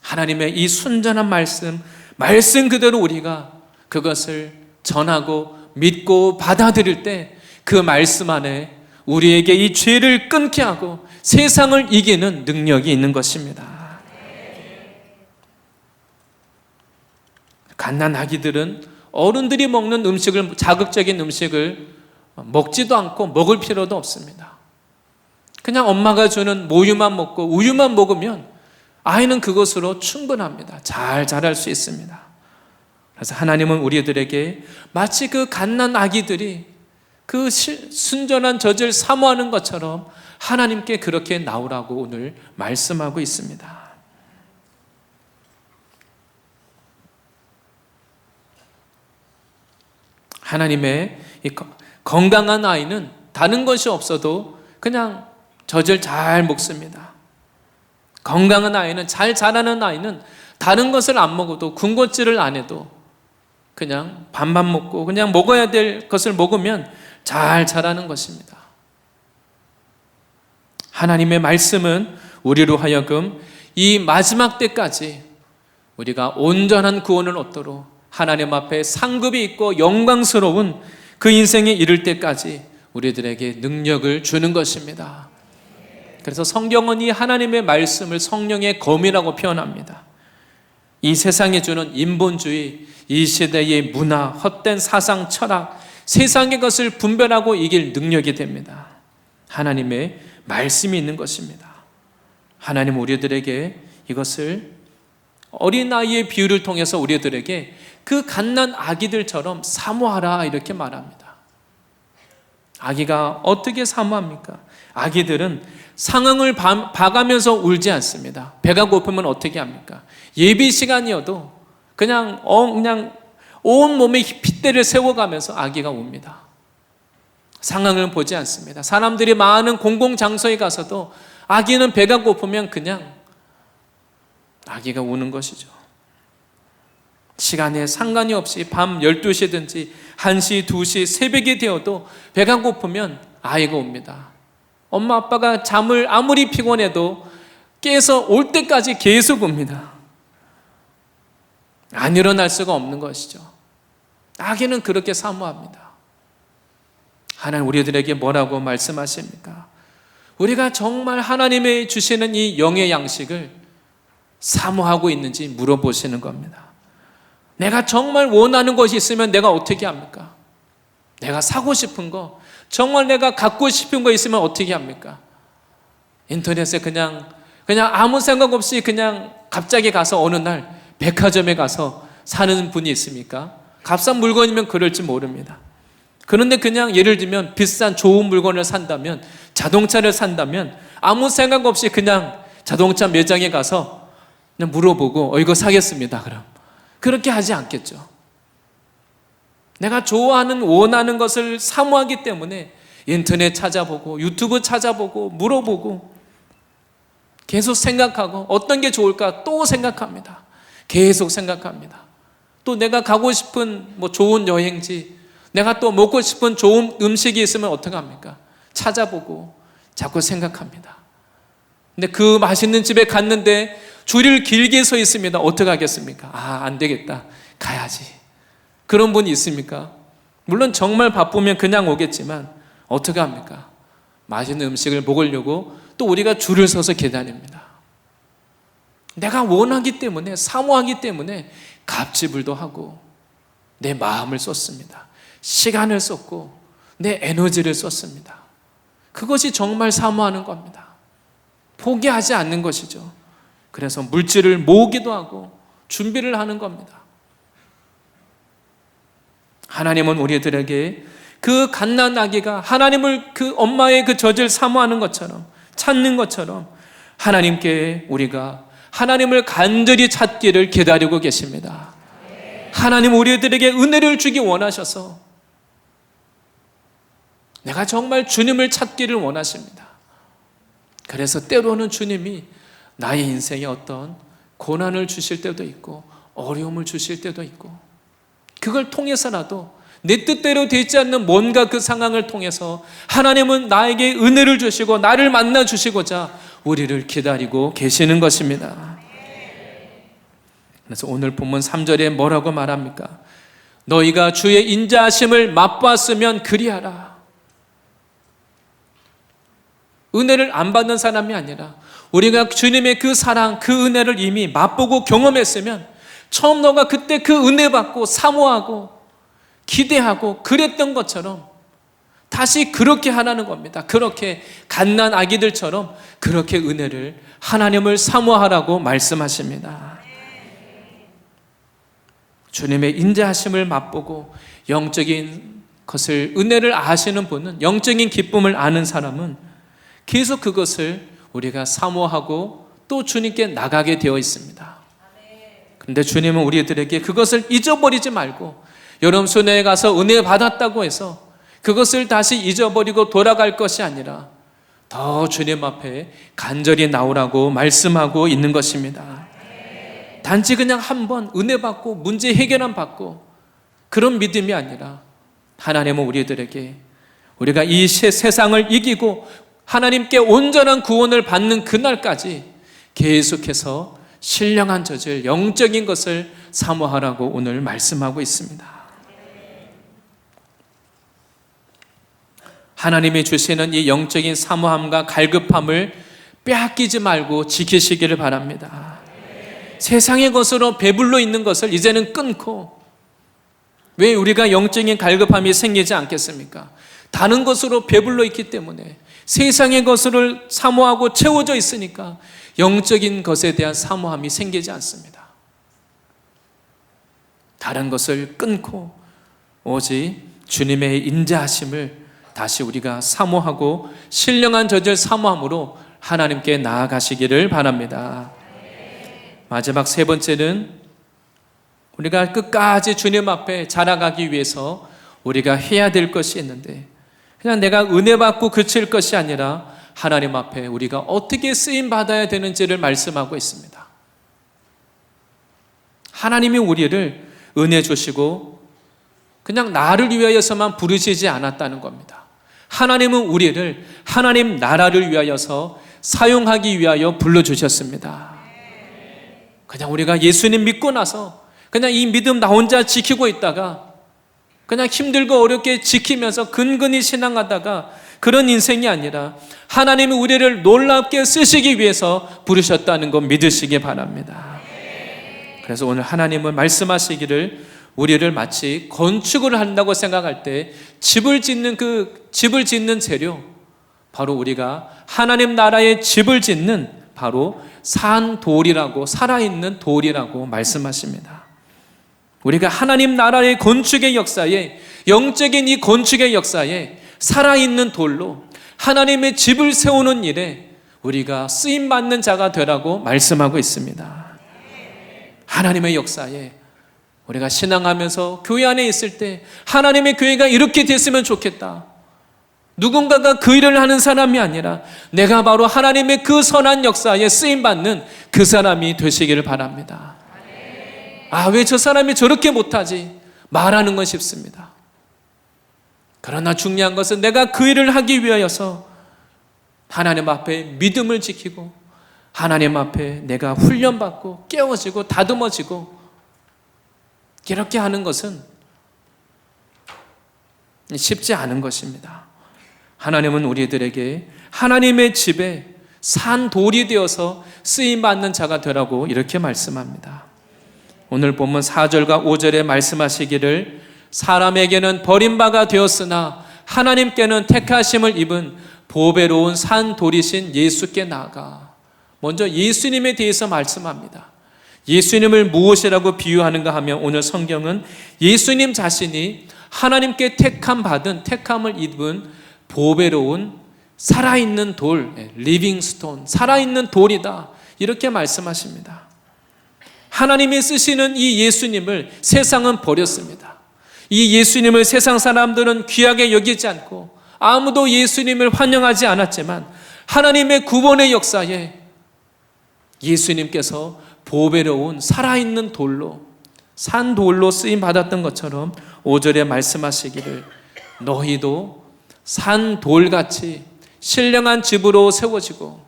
하나님의 이 순전한 말씀 그대로 우리가 그것을 전하고 믿고 받아들일 때 그 말씀 안에 우리에게 이 죄를 끊게 하고 세상을 이기는 능력이 있는 것입니다. 갓난 아기들은 어른들이 먹는 음식을, 자극적인 음식을 먹지도 않고 먹을 필요도 없습니다. 그냥 엄마가 주는 모유만 먹고 우유만 먹으면 아이는 그것으로 충분합니다. 잘 자랄 수 있습니다. 그래서 하나님은 우리들에게 마치 그 갓난 아기들이 그 순전한 젖을 사모하는 것처럼 하나님께 그렇게 나오라고 오늘 말씀하고 있습니다. 하나님의 이 건강한 아이는 다른 것이 없어도 그냥 젖을 잘 먹습니다. 건강한 아이는, 잘 자라는 아이는 다른 것을 안 먹어도, 군것질을 안 해도 그냥 밥만 먹고 그냥 먹어야 될 것을 먹으면 잘 자라는 것입니다. 하나님의 말씀은 우리로 하여금 이 마지막 때까지 우리가 온전한 구원을 얻도록 하나님 앞에 상급이 있고 영광스러운 그 인생에 이를 때까지 우리들에게 능력을 주는 것입니다. 그래서 성경은 이 하나님의 말씀을 성령의 검이라고 표현합니다. 이 세상에 주는 인본주의, 이 시대의 문화, 헛된 사상, 철학, 세상의 것을 분별하고 이길 능력이 됩니다. 하나님의 말씀이 있는 것입니다. 하나님 우리들에게 이것을 어린아이의 비유를 통해서 우리들에게 그 갓난 아기들처럼 사모하라 이렇게 말합니다. 아기가 어떻게 사모합니까? 아기들은 상황을 봐가면서 울지 않습니다. 배가 고프면 어떻게 합니까? 예비 시간이어도 그냥 온몸에 핏대를 세워가면서 아기가 웁니다. 상황을 보지 않습니다. 사람들이 많은 공공장소에 가서도 아기는 배가 고프면 그냥 아기가 우는 것이죠. 시간에 상관이 없이 밤 12시든지 1시, 2시, 새벽이 되어도 배가 고프면 아이가 옵니다. 엄마 아빠가 잠을 아무리 피곤해도 깨서 올 때까지 계속 옵니다. 안 일어날 수가 없는 것이죠. 아기는 그렇게 사모합니다. 하나님 우리들에게 뭐라고 말씀하십니까? 우리가 정말 하나님의 주시는 이 영의 양식을 사모하고 있는지 물어보시는 겁니다. 내가 정말 원하는 것이 있으면 내가 어떻게 합니까? 내가 사고 싶은 거, 정말 내가 갖고 싶은 거 있으면 어떻게 합니까? 인터넷에 그냥 아무 생각 없이 그냥 갑자기 가서 어느 날 백화점에 가서 사는 분이 있습니까? 값싼 물건이면 그럴지 모릅니다. 그런데 그냥 예를 들면 비싼 좋은 물건을 산다면, 자동차를 산다면 아무 생각 없이 그냥 자동차 매장에 가서 그냥 물어보고 이거 사겠습니다. 그럼 그렇게 하지 않겠죠. 내가 좋아하는 원하는 것을 사모하기 때문에 인터넷 찾아보고 유튜브 찾아보고 물어보고 계속 생각하고 어떤 게 좋을까 또 생각합니다. 계속 생각합니다. 또 내가 가고 싶은 좋은 여행지, 내가 또 먹고 싶은 좋은 음식이 있으면 어떡합니까? 찾아보고 자꾸 생각합니다. 근데 그 맛있는 집에 갔는데 줄을 길게 서 있습니다. 어떡하겠습니까? 안 되겠다. 가야지. 그런 분이 있습니까? 물론 정말 바쁘면 그냥 오겠지만 어떻게 합니까? 맛있는 음식을 먹으려고 또 우리가 줄을 서서 기다립니다. 내가 원하기 때문에, 사모하기 때문에 갑질도 하고 내 마음을 쏟습니다. 시간을 쏟고 내 에너지를 쏟습니다. 그것이 정말 사모하는 겁니다. 포기하지 않는 것이죠. 그래서 물질을 모으기도 하고 준비를 하는 겁니다. 하나님은 우리들에게 그 갓난 아기가 하나님을 그 엄마의 그 젖을 사모하는 것처럼, 찾는 것처럼 하나님께 우리가 하나님을 간절히 찾기를 기다리고 계십니다. 하나님 우리들에게 은혜를 주기 원하셔서 내가 정말 주님을 찾기를 원하십니다. 그래서 때로는 주님이 나의 인생에 어떤 고난을 주실 때도 있고 어려움을 주실 때도 있고, 그걸 통해서라도 내 뜻대로 되지 않는 뭔가 그 상황을 통해서 하나님은 나에게 은혜를 주시고 나를 만나 주시고자 우리를 기다리고 계시는 것입니다. 그래서 오늘 본문 3절에 뭐라고 말합니까? 너희가 주의 인자하심을 맛보았으면 그리하라. 은혜를 안 받는 사람이 아니라 우리가 주님의 그 사랑, 그 은혜를 이미 맛보고 경험했으면 처음 너가 그때 그 은혜 받고 사모하고 기대하고 그랬던 것처럼 다시 그렇게 하라는 겁니다. 그렇게 갓난 아기들처럼 그렇게 은혜를, 하나님을 사모하라고 말씀하십니다. 주님의 인자하심을 맛보고 영적인 것을, 은혜를 아시는 분은, 영적인 기쁨을 아는 사람은 계속 그것을 우리가 사모하고 또 주님께 나가게 되어 있습니다. 그런데 주님은 우리들에게 그것을 잊어버리지 말고, 여러분 순회에 가서 은혜 받았다고 해서 그것을 다시 잊어버리고 돌아갈 것이 아니라 더 주님 앞에 간절히 나오라고 말씀하고 있는 것입니다. 단지 그냥 한번 은혜 받고 문제 해결만 받고 그런 믿음이 아니라 하나님은 우리들에게 우리가 이 세상을 이기고 하나님께 온전한 구원을 받는 그날까지 계속해서 신령한 젖을, 영적인 것을 사모하라고 오늘 말씀하고 있습니다. 하나님이 주시는 이 영적인 사모함과 갈급함을 빼앗기지 말고 지키시기를 바랍니다. 세상의 것으로 배불러 있는 것을 이제는 끊고, 왜 우리가 영적인 갈급함이 생기지 않겠습니까? 다른 것으로 배불러 있기 때문에, 세상의 것을 사모하고 채워져 있으니까 영적인 것에 대한 사모함이 생기지 않습니다. 다른 것을 끊고 오직 주님의 인자하심을 다시 우리가 사모하고 신령한 젖을 사모함으로 하나님께 나아가시기를 바랍니다. 마지막 세 번째는 우리가 끝까지 주님 앞에 자라가기 위해서 우리가 해야 될 것이 있는데, 그냥 내가 은혜 받고 그칠 것이 아니라 하나님 앞에 우리가 어떻게 쓰임 받아야 되는지를 말씀하고 있습니다. 하나님이 우리를 은혜 주시고 그냥 나를 위하여서만 부르시지 않았다는 겁니다. 하나님은 우리를 하나님 나라를 위하여서 사용하기 위하여 불러주셨습니다. 그냥 우리가 예수님 믿고 나서 그냥 이 믿음 나 혼자 지키고 있다가 그냥 힘들고 어렵게 지키면서 근근히 신앙하다가 그런 인생이 아니라 하나님이 우리를 놀랍게 쓰시기 위해서 부르셨다는 것 믿으시기 바랍니다. 그래서 오늘 하나님은 말씀하시기를 우리를 마치 건축을 한다고 생각할 때 집을 짓는 재료, 바로 우리가 하나님 나라의 집을 짓는 바로 산 돌이라고, 살아있는 돌이라고 말씀하십니다. 우리가 하나님 나라의 건축의 역사에, 영적인 이 건축의 역사에 살아있는 돌로 하나님의 집을 세우는 일에 우리가 쓰임받는 자가 되라고 말씀하고 있습니다. 하나님의 역사에 우리가 신앙하면서 교회 안에 있을 때 하나님의 교회가 이렇게 됐으면 좋겠다, 누군가가 그 일을 하는 사람이 아니라 내가 바로 하나님의 그 선한 역사에 쓰임받는 그 사람이 되시기를 바랍니다. 왜 저 사람이 저렇게 못하지 말하는 건 쉽습니다. 그러나 중요한 것은 내가 그 일을 하기 위하여서 하나님 앞에 믿음을 지키고 하나님 앞에 내가 훈련받고 깨워지고 다듬어지고 이렇게 하는 것은 쉽지 않은 것입니다. 하나님은 우리들에게 하나님의 집에 산 돌이 되어서 쓰임받는 자가 되라고 이렇게 말씀합니다. 오늘 본문 4절과 5절에 말씀하시기를 사람에게는 버림바가 되었으나 하나님께는 택하심을 입은 보배로운 산 돌이신 예수께 나아가. 먼저 예수님에 대해서 말씀합니다. 예수님을 무엇이라고 비유하는가 하면 오늘 성경은 예수님 자신이 하나님께 택함을 입은 보배로운 살아있는 돌, 리빙 스톤, 살아있는 돌이다, 이렇게 말씀하십니다. 하나님이 쓰시는 이 예수님을 세상은 버렸습니다. 이 예수님을 세상 사람들은 귀하게 여기지 않고 아무도 예수님을 환영하지 않았지만 하나님의 구원의 역사에 예수님께서 보배로운 살아있는 돌로, 산 돌로 쓰임 받았던 것처럼 5절에 말씀하시기를 너희도 산 돌같이 신령한 집으로 세워지고,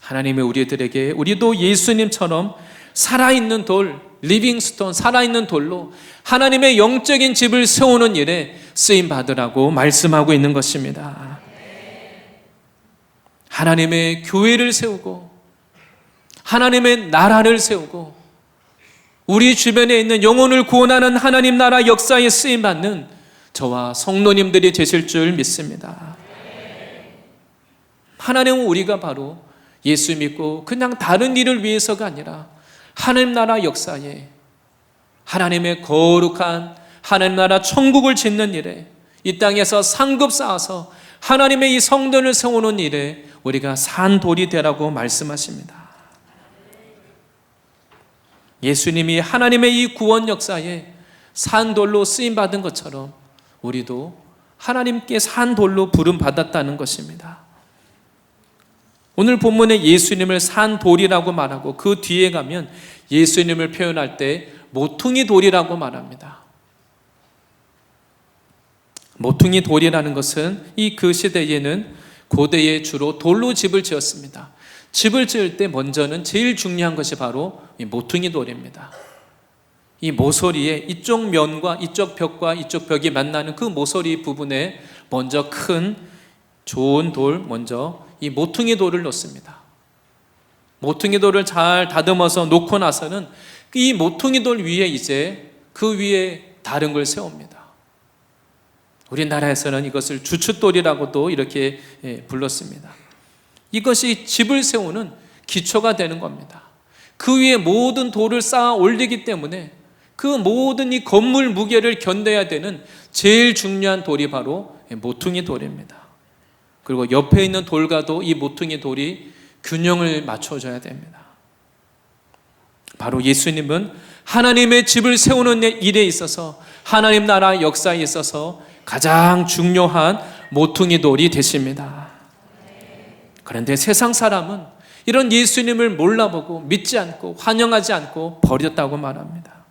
하나님이 우리들에게 우리도 예수님처럼 살아있는 돌, 리빙스톤, 살아있는 돌로 하나님의 영적인 집을 세우는 일에 쓰임 받으라고 말씀하고 있는 것입니다. 하나님의 교회를 세우고 하나님의 나라를 세우고 우리 주변에 있는 영혼을 구원하는 하나님 나라 역사에 쓰임 받는 저와 성도님들이 되실 줄 믿습니다. 하나님은 우리가 바로 예수 믿고 그냥 다른 일을 위해서가 아니라 하나님 나라 역사에, 하나님의 거룩한 하나님 나라 천국을 짓는 일에, 이 땅에서 상급 쌓아서 하나님의 이 성전을 세우는 일에 우리가 산 돌이 되라고 말씀하십니다. 예수님이 하나님의 이 구원 역사에 산 돌로 쓰임 받은 것처럼 우리도 하나님께 산 돌로 부름 받았다는 것입니다. 오늘 본문에 예수님을 산 돌이라고 말하고 그 뒤에 가면 예수님을 표현할 때 모퉁이 돌이라고 말합니다. 모퉁이 돌이라는 것은 그 시대에는 고대에 주로 돌로 집을 지었습니다. 집을 지을 때 먼저는 제일 중요한 것이 바로 이 모퉁이 돌입니다. 이 모서리에 이쪽 면과 이쪽 벽과 이쪽 벽이 만나는 그 모서리 부분에 먼저 큰 좋은 돌, 먼저 이 모퉁이 돌을 놓습니다. 모퉁이 돌을 잘 다듬어서 놓고 나서는 이 모퉁이 돌 위에 이제 그 위에 다른 걸 세웁니다. 우리나라에서는 이것을 주춧돌이라고도 이렇게 불렀습니다. 이것이 집을 세우는 기초가 되는 겁니다. 그 위에 모든 돌을 쌓아 올리기 때문에 그 모든 이 건물 무게를 견뎌야 되는 제일 중요한 돌이 바로 모퉁이 돌입니다. 그리고 옆에 있는 돌과도 이 모퉁이 돌이 균형을 맞춰줘야 됩니다. 바로 예수님은 하나님의 집을 세우는 일에 있어서 하나님 나라 역사에 있어서 가장 중요한 모퉁이 돌이 되십니다. 그런데 세상 사람은 이런 예수님을 몰라보고 믿지 않고 환영하지 않고 버렸다고 말합니다.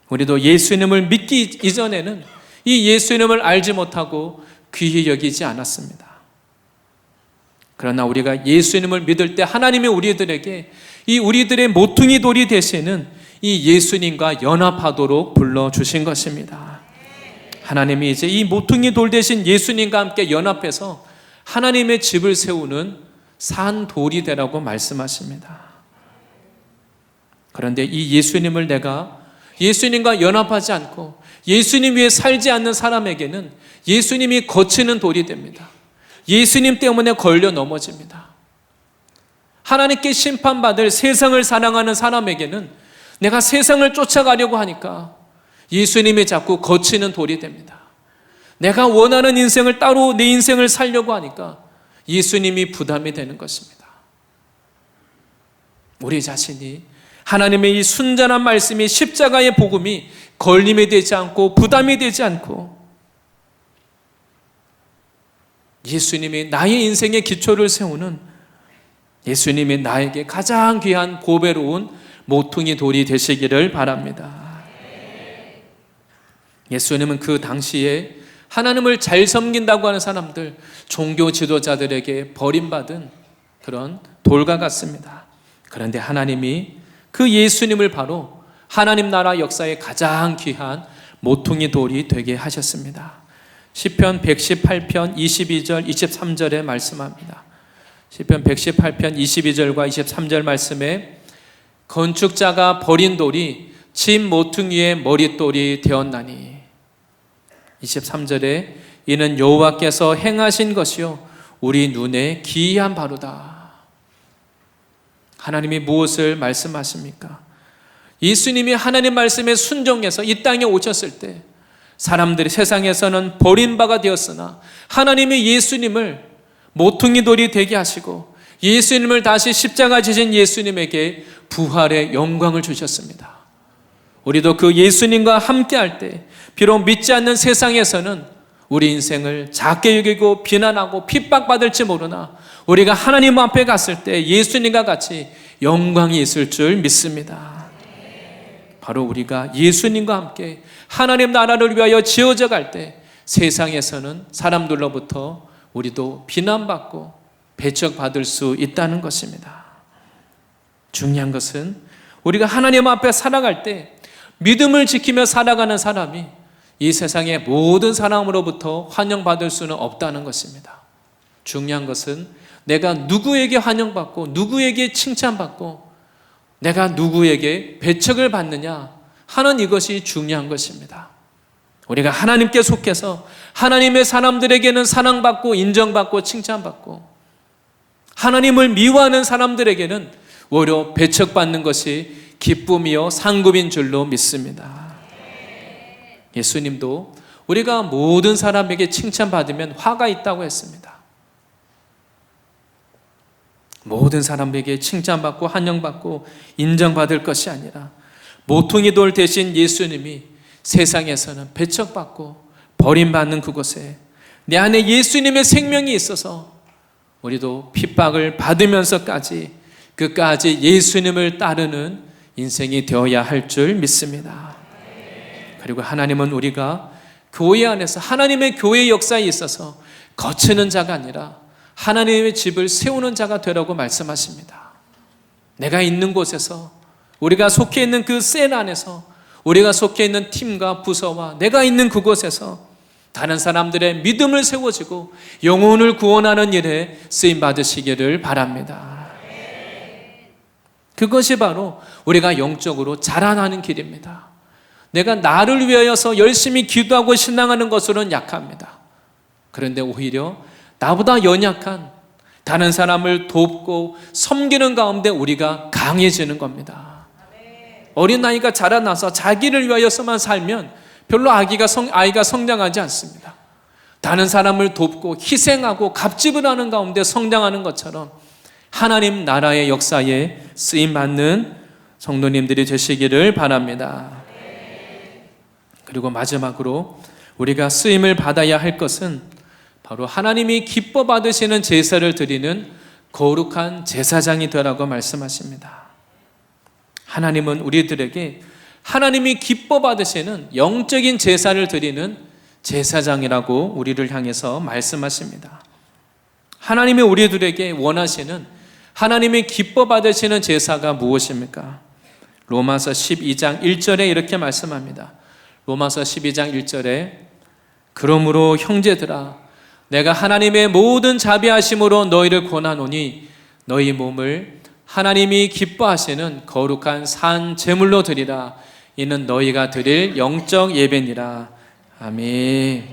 우리도 예수님을 믿기 이전에는 이 예수님을 알지 못하고 귀히 여기지 않았습니다. 그러나 우리가 예수님을 믿을 때 하나님이 우리들에게 이 우리들의 모퉁이 돌이 되시는 이 예수님과 연합하도록 불러주신 것입니다. 하나님이 이제 이 모퉁이 돌 대신 예수님과 함께 연합해서 하나님의 집을 세우는 산 돌이 되라고 말씀하십니다. 그런데 이 예수님을 내가 예수님과 연합하지 않고 예수님 위에 살지 않는 사람에게는 예수님이 거치는 돌이 됩니다. 예수님 때문에 걸려 넘어집니다. 하나님께 심판받을 세상을 사랑하는 사람에게는 내가 세상을 쫓아가려고 하니까 예수님이 자꾸 거치는 돌이 됩니다. 내가 원하는 인생을 따로 내 인생을 살려고 하니까 예수님이 부담이 되는 것입니다. 우리 자신이 하나님의 이 순전한 말씀이 십자가의 복음이 걸림이 되지 않고 부담이 되지 않고 예수님이 나의 인생의 기초를 세우는 예수님이 나에게 가장 귀한 보배로운 모퉁이 돌이 되시기를 바랍니다. 예수님은 그 당시에 하나님을 잘 섬긴다고 하는 사람들, 종교 지도자들에게 버림받은 그런 돌과 같습니다. 그런데 하나님이 그 예수님을 바로 하나님 나라 역사의 가장 귀한 모퉁이 돌이 되게 하셨습니다. 시편 118편 22절 23절에 말씀합니다. 시편 118편 22절과 23절 말씀에 건축자가 버린 돌이 집 모퉁이의 머릿돌이 되었나니 23절에 이는 여호와께서 행하신 것이요 우리 눈에 기이한 바로다. 하나님이 무엇을 말씀하십니까? 예수님이 하나님 말씀에 순종해서 이 땅에 오셨을 때 사람들이 세상에서는 버린 바가 되었으나 하나님이 예수님을 모퉁이 돌이 되게 하시고 예수님을 다시 십자가 지신 예수님에게 부활의 영광을 주셨습니다. 우리도 그 예수님과 함께 할 때 비록 믿지 않는 세상에서는 우리 인생을 작게 여기고 비난하고 핍박받을지 모르나 우리가 하나님 앞에 갔을 때 예수님과 같이 영광이 있을 줄 믿습니다. 바로 우리가 예수님과 함께 하나님 나라를 위하여 지어져 갈 때 세상에서는 사람들로부터 우리도 비난받고 배척받을 수 있다는 것입니다. 중요한 것은 우리가 하나님 앞에 살아갈 때 믿음을 지키며 살아가는 사람이 이 세상의 모든 사람으로부터 환영받을 수는 없다는 것입니다. 중요한 것은 내가 누구에게 환영받고 누구에게 칭찬받고 내가 누구에게 배척을 받느냐 하는 이것이 중요한 것입니다. 우리가 하나님께 속해서 하나님의 사람들에게는 사랑받고 인정받고 칭찬받고 하나님을 미워하는 사람들에게는 오히려 배척받는 것이 기쁨이요 상급인 줄로 믿습니다. 예수님도 우리가 모든 사람에게 칭찬받으면 화가 있다고 했습니다. 모든 사람에게 칭찬받고 환영받고 인정받을 것이 아니라 모퉁이 돌 대신 예수님이 세상에서는 배척받고 버림받는 그곳에 내 안에 예수님의 생명이 있어서 우리도 핍박을 받으면서까지 끝까지 예수님을 따르는 인생이 되어야 할 줄 믿습니다. 그리고 하나님은 우리가 교회 안에서 하나님의 교회 역사에 있어서 거치는 자가 아니라 하나님의 집을 세우는 자가 되라고 말씀하십니다. 내가 있는 곳에서, 우리가 속해 있는 그 셀 안에서, 우리가 속해 있는 팀과 부서와 내가 있는 그곳에서 다른 사람들의 믿음을 세워지고 영혼을 구원하는 일에 쓰임 받으시기를 바랍니다. 그것이 바로 우리가 영적으로 자라나는 길입니다. 내가 나를 위하여서 열심히 기도하고 신앙하는 것으로는 약합니다. 그런데 오히려 나보다 연약한 다른 사람을 돕고 섬기는 가운데 우리가 강해지는 겁니다. 어린아이가 자라나서 자기를 위하여서만 살면 별로 아이가 성장하지 않습니다. 다른 사람을 돕고 희생하고 갑집을 하는 가운데 성장하는 것처럼 하나님 나라의 역사에 쓰임받는 성도님들이 되시기를 바랍니다. 그리고 마지막으로 우리가 쓰임을 받아야 할 것은 바로 하나님이 기뻐 받으시는 제사를 드리는 거룩한 제사장이 되라고 말씀하십니다. 하나님은 우리들에게 하나님이 기뻐 받으시는 영적인 제사를 드리는 제사장이라고 우리를 향해서 말씀하십니다. 하나님이 우리들에게 원하시는 하나님이 기뻐 받으시는 제사가 무엇입니까? 로마서 12장 1절에 이렇게 말씀합니다. 로마서 12장 1절에 그러므로 형제들아 내가 하나님의 모든 자비하심으로 너희를 권하노니 너희 몸을 하나님이 기뻐하시는 거룩한 산 제물로 드리라. 이는 너희가 드릴 영적 예배니라. 아멘.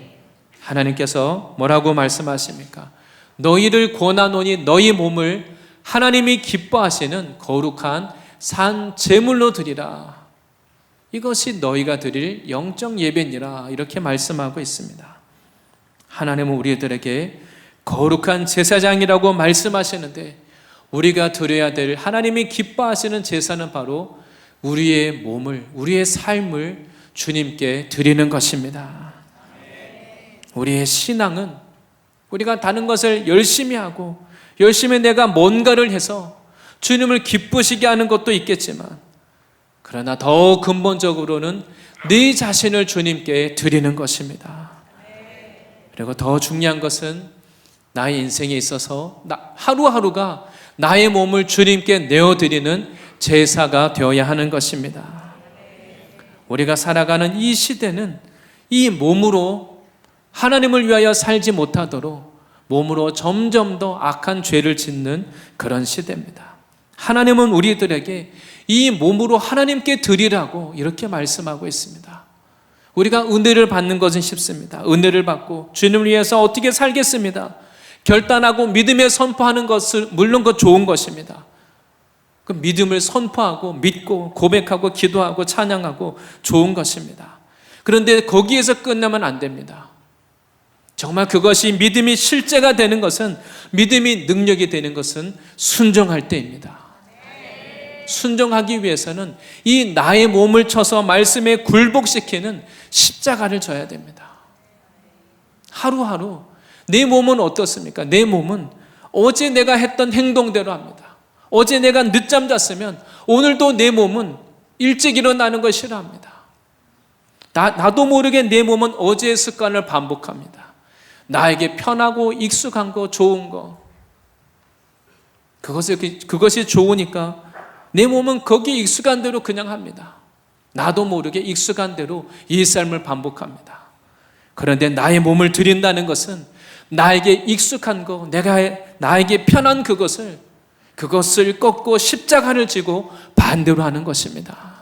하나님께서 뭐라고 말씀하십니까? 너희를 권하노니 너희 몸을 하나님이 기뻐하시는 거룩한 산 제물로 드리라. 이것이 너희가 드릴 영적 예배니라. 이렇게 말씀하고 있습니다. 하나님은 우리들에게 거룩한 제사장이라고 말씀하시는데 우리가 드려야 될 하나님이 기뻐하시는 제사는 바로 우리의 몸을, 우리의 삶을 주님께 드리는 것입니다. 우리의 신앙은 우리가 다른 것을 열심히 하고 열심히 내가 뭔가를 해서 주님을 기쁘시게 하는 것도 있겠지만 그러나 더 근본적으로는 네 자신을 주님께 드리는 것입니다. 그리고 더 중요한 것은 나의 인생에 있어서 하루하루가 나의 몸을 주님께 내어드리는 제사가 되어야 하는 것입니다. 우리가 살아가는 이 시대는 이 몸으로 하나님을 위하여 살지 못하도록 몸으로 점점 더 악한 죄를 짓는 그런 시대입니다. 하나님은 우리들에게 이 몸으로 하나님께 드리라고 이렇게 말씀하고 있습니다. 우리가 은혜를 받는 것은 쉽습니다. 은혜를 받고 주님을 위해서 어떻게 살겠습니다. 결단하고 믿음에 선포하는 것을 물론 그 좋은 것입니다. 그 믿음을 선포하고 믿고 고백하고 기도하고 찬양하고 좋은 것입니다. 그런데 거기에서 끝나면 안 됩니다. 정말 그것이 믿음이 실제가 되는 것은, 믿음이 능력이 되는 것은 순종할 때입니다. 순종하기 위해서는 이 나의 몸을 쳐서 말씀에 굴복시키는 십자가를 져야 됩니다. 하루하루 내 몸은 어떻습니까? 내 몸은 어제 내가 했던 행동대로 합니다. 어제 내가 늦잠 잤으면 오늘도 내 몸은 일찍 일어나는 걸 싫어합니다. 나도 모르게 내 몸은 어제의 습관을 반복합니다. 나에게 편하고 익숙한 거, 좋은 거, 그것이 좋으니까 내 몸은 거기에 익숙한 대로 그냥 합니다. 나도 모르게 익숙한 대로 이 삶을 반복합니다. 그런데 나의 몸을 드린다는 것은 나에게 익숙한 거, 나에게 편한 그것을 꺾고 십자가를 지고 반대로 하는 것입니다.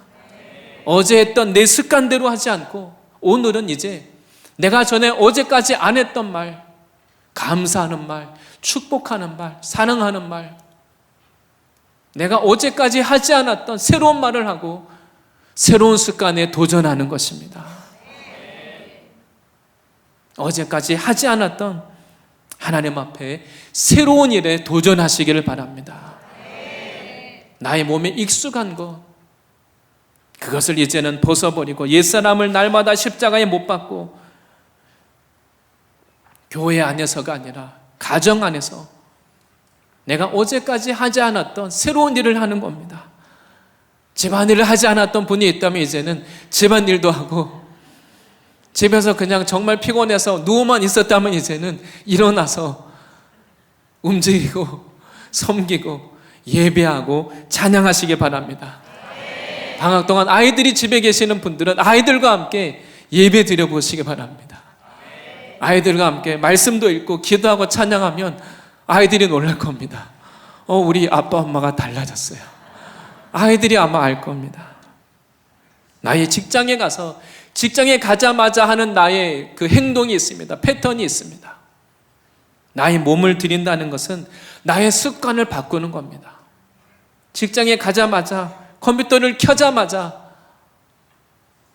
어제 했던 내 습관대로 하지 않고 오늘은 이제 내가 전에 어제까지 안 했던 말, 감사하는 말, 축복하는 말, 사랑하는 말, 내가 어제까지 하지 않았던 새로운 말을 하고 새로운 습관에 도전하는 것입니다. 어제까지 하지 않았던 하나님 앞에 새로운 일에 도전하시기를 바랍니다. 나의 몸에 익숙한 것, 그것을 이제는 벗어버리고 옛사람을 날마다 십자가에 못 박고 교회 안에서가 아니라 가정 안에서 내가 어제까지 하지 않았던 새로운 일을 하는 겁니다. 집안일을 하지 않았던 분이 있다면 이제는 집안일도 하고 집에서 그냥 정말 피곤해서 누워만 있었다면 이제는 일어나서 움직이고 섬기고 예배하고 찬양하시기 바랍니다. 방학 동안 아이들이 집에 계시는 분들은 아이들과 함께 예배 드려보시기 바랍니다. 아이들과 함께 말씀도 읽고 기도하고 찬양하면 아이들이 놀랄 겁니다. 우리 아빠 엄마가 달라졌어요. 아이들이 아마 알 겁니다. 나의 직장에 가서 직장에 가자마자 하는 나의 그 행동이 있습니다. 패턴이 있습니다. 나의 몸을 드린다는 것은 나의 습관을 바꾸는 겁니다. 직장에 가자마자 컴퓨터를 켜자마자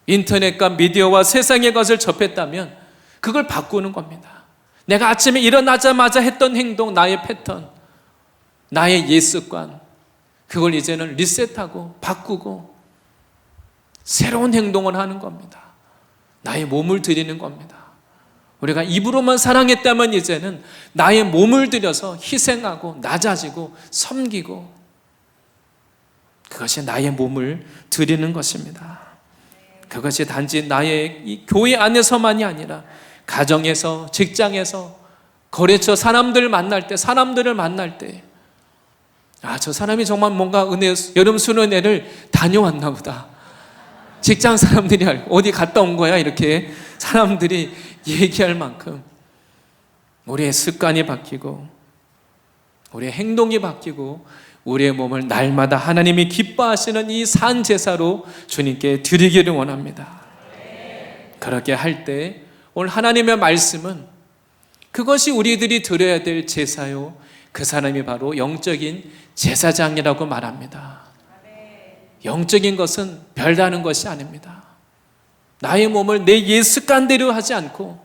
인터넷과 미디어와 세상의 것을 접했다면 그걸 바꾸는 겁니다. 내가 아침에 일어나자마자 했던 행동, 나의 패턴, 나의 옛 습관, 그걸 이제는 리셋하고 바꾸고 새로운 행동을 하는 겁니다. 나의 몸을 드리는 겁니다. 우리가 입으로만 사랑했다면 이제는 나의 몸을 들여서 희생하고 낮아지고 섬기고, 그것이 나의 몸을 드리는 것입니다. 그것이 단지 나의 이 교회 안에서만이 아니라 가정에서, 직장에서, 거래처 사람들을 만날 때, 저 사람이 정말 뭔가 여름 수련회를 다녀왔나 보다. 직장 사람들이 알고 어디 갔다 온 거야 이렇게 사람들이 얘기할 만큼 우리의 습관이 바뀌고 우리의 행동이 바뀌고 우리의 몸을 날마다 하나님이 기뻐하시는 이 산 제사로 주님께 드리기를 원합니다. 그렇게 할 때 오늘 하나님의 말씀은 그것이 우리들이 드려야 될 제사요, 그 사람이 바로 영적인 제사장이라고 말합니다. 영적인 것은 별다른 것이 아닙니다. 나의 몸을 내 옛 습관대로 하지 않고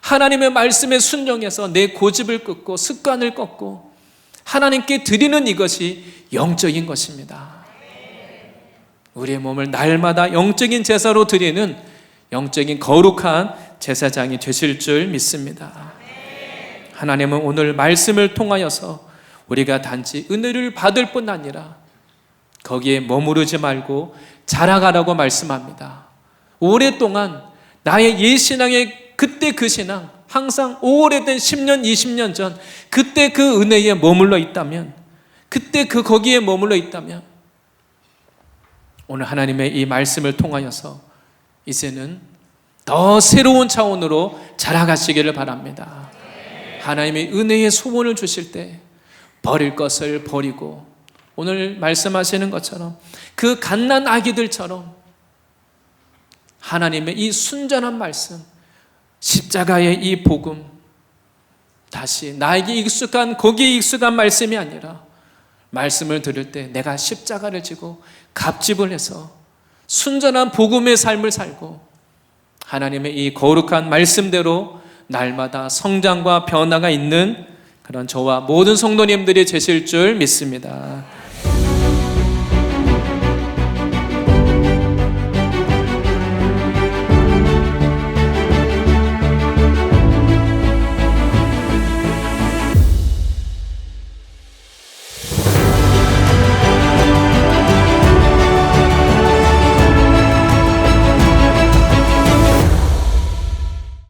하나님의 말씀에 순종해서 내 고집을 꺾고 습관을 꺾고 하나님께 드리는 이것이 영적인 것입니다. 우리의 몸을 날마다 영적인 제사로 드리는 영적인 거룩한 제사장이 되실 줄 믿습니다. 하나님은 오늘 말씀을 통하여서 우리가 단지 은혜를 받을 뿐 아니라 거기에 머무르지 말고 자라가라고 말씀합니다. 오랫동안 나의 옛 신앙의 그때 그 신앙, 항상 오래된 10년, 20년 전 그때 그 은혜에 머물러 있다면, 그때 거기에 머물러 있다면 오늘 하나님의 이 말씀을 통하여서 이제는 더 새로운 차원으로 자라가시기를 바랍니다. 하나님의 은혜의 소원을 주실 때 버릴 것을 버리고 오늘 말씀하시는 것처럼 그 갓난 아기들처럼 하나님의 이 순전한 말씀, 십자가의 이 복음, 다시 나에게 익숙한 거기에 익숙한 말씀이 아니라 말씀을 들을 때 내가 십자가를 지고 갑집을 해서 순전한 복음의 삶을 살고 하나님의 이 거룩한 말씀대로 날마다 성장과 변화가 있는 그런 저와 모든 성도님들이 되실 줄 믿습니다.